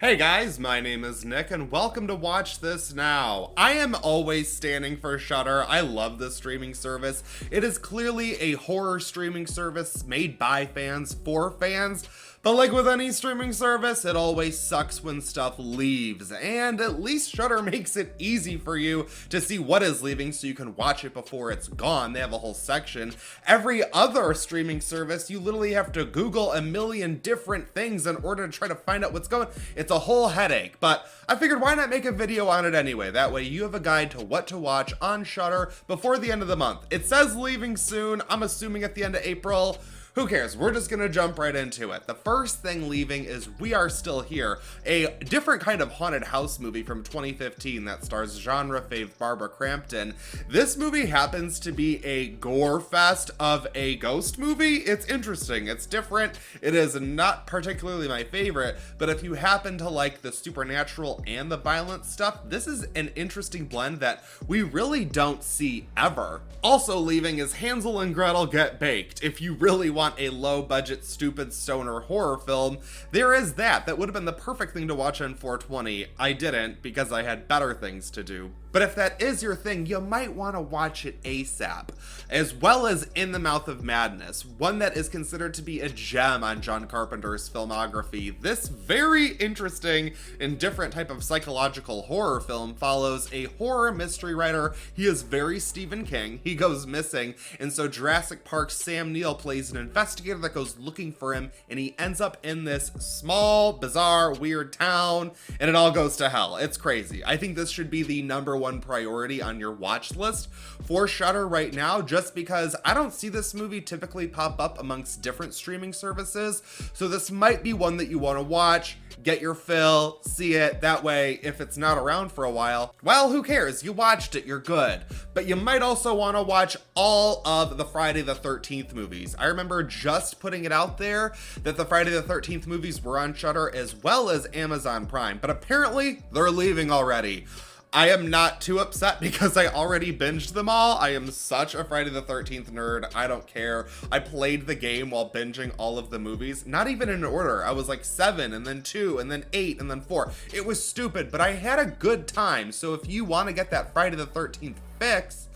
Hey guys, my name is Nick and welcome to Watch This Now. I am always standing for Shudder. I love this streaming service. It is clearly a horror streaming service made by fans for fans. But like with any streaming service, it always sucks when stuff leaves, and at least Shudder makes it easy for you to see what is leaving so you can watch it before it's gone. They have a whole section. Every other streaming service, you literally have to Google a million different things in order to try to find out what's going on. It's a whole headache, but I figured why not make a video on it anyway? That way you have a guide to what to watch on Shudder before the end of the month. It says leaving soon, I'm assuming at the end of April. Who cares? We're just gonna jump right into it. The first thing leaving is We Are Still Here, a different kind of haunted house movie from 2015 that stars genre fave Barbara Crampton. This movie happens to be a gore fest of a ghost movie. It's interesting, it's different. It is not particularly my favorite, but if you happen to like the supernatural and the violent stuff, this is an interesting blend that we really don't see ever. Also leaving is Hansel and Gretel Get Baked. If you really want a low budget stupid stoner horror film, there is that would have been the perfect thing to watch on 420. I didn't because I had better things to do. But if that is your thing, you might want to watch it ASAP, as well as In the Mouth of Madness, one that is considered to be a gem on John Carpenter's filmography. This very interesting and different type of psychological horror film follows a horror mystery writer. He is very Stephen King. He goes missing, and so Jurassic Park's Sam Neill plays an investigator that goes looking for him, and he ends up in this small, bizarre, weird town, and it all goes to hell. It's crazy. I think this should be the #1 priority on your watch list for Shudder right now, just because I don't see this movie typically pop up amongst different streaming services. So this might be one that you want to watch, get your fill, see it. That way, if it's not around for a while, well, who cares? You watched it, you're good. But you might also want to watch all of the Friday the 13th movies. I remember just putting it out there that the Friday the 13th movies were on Shudder as well as Amazon Prime, but apparently they're leaving already. I am not too upset because I already binged them all. I am such a Friday the 13th nerd. I don't care. I played the game while binging all of the movies, not even in order. I was like 7 and then 2 and then 8 and then 4. It was stupid, but I had a good time. So if you want to get that Friday the 13th fix,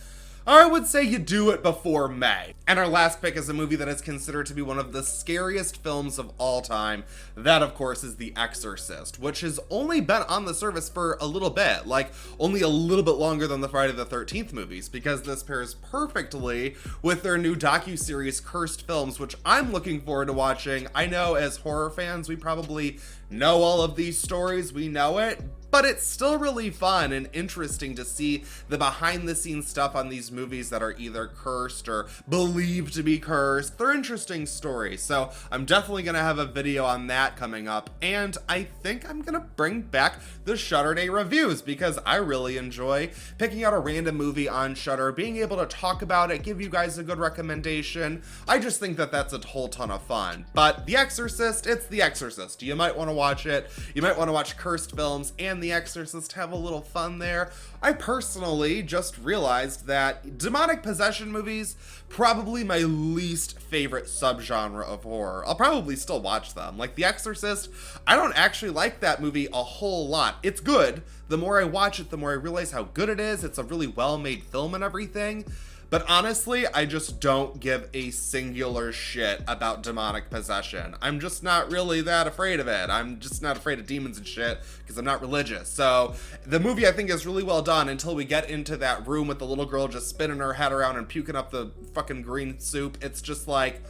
I would say you do it before May. And our last pick is a movie that is considered to be one of the scariest films of all time. That, of course, is The Exorcist, which has only been on the service for a little bit, like only a little bit longer than the Friday the 13th movies, because this pairs perfectly with their new docuseries Cursed Films, which I'm looking forward to watching. I know as horror fans, we probably know all of these stories, we know it, but it's still really fun and interesting to see the behind the scenes stuff on these movies that are either cursed or believed to be cursed. They're interesting stories, so I'm definitely gonna have a video on that coming up, and I think I'm gonna bring back the Shudder Day reviews because I really enjoy picking out a random movie on Shudder, being able to talk about it, give you guys a good recommendation. I just think that that's a whole ton of fun. But The Exorcist, it's The Exorcist. You might want to watch it. You might want to watch Cursed Films and The Exorcist, have a little fun there. I personally just realized that demonic possession movies, probably my least favorite subgenre of horror. I'll probably still watch them. Like The Exorcist, I don't actually like that movie a whole lot. It's good. The more I watch it, the more I realize how good it is. It's a really well-made film and everything. But honestly, I just don't give a singular shit about demonic possession. I'm just not really that afraid of it. I'm just not afraid of demons and shit because I'm not religious. So the movie I think is really well done until we get into that room with the little girl just spinning her head around and puking up the fucking green soup. It's just like,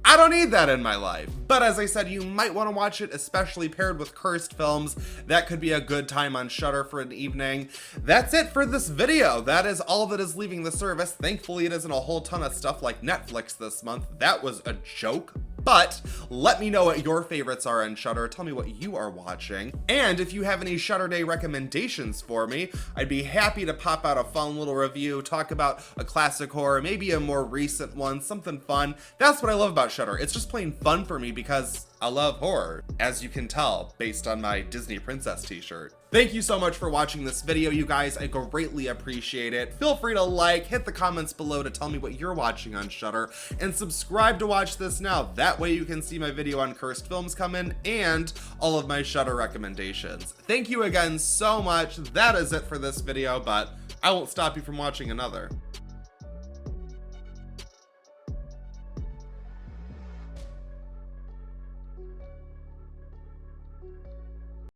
I don't need that in my life. But as I said, you might want to watch it, especially paired with Cursed Films. That could be a good time on Shudder for an evening. That's it for this video. That is all that is leaving the service. Thankfully, it isn't a whole ton of stuff like Netflix this month. That was a joke. But let me know what your favorites are on Shudder. Tell me what you are watching. And if you have any Shudder Day recommendations for me, I'd be happy to pop out a fun little review, talk about a classic horror, maybe a more recent one, something fun. That's what I love about Shudder. It's just plain fun for me because I love horror, as you can tell based on my Disney Princess t-shirt. Thank you so much for watching this video, you guys. I greatly appreciate it. Feel free to like, hit the comments below to tell me what you're watching on Shudder, and subscribe to watch this now. That way you can see my video on cursed films come in and all of my Shudder recommendations. Thank you again so much. That is it for this video, but I won't stop you from watching another.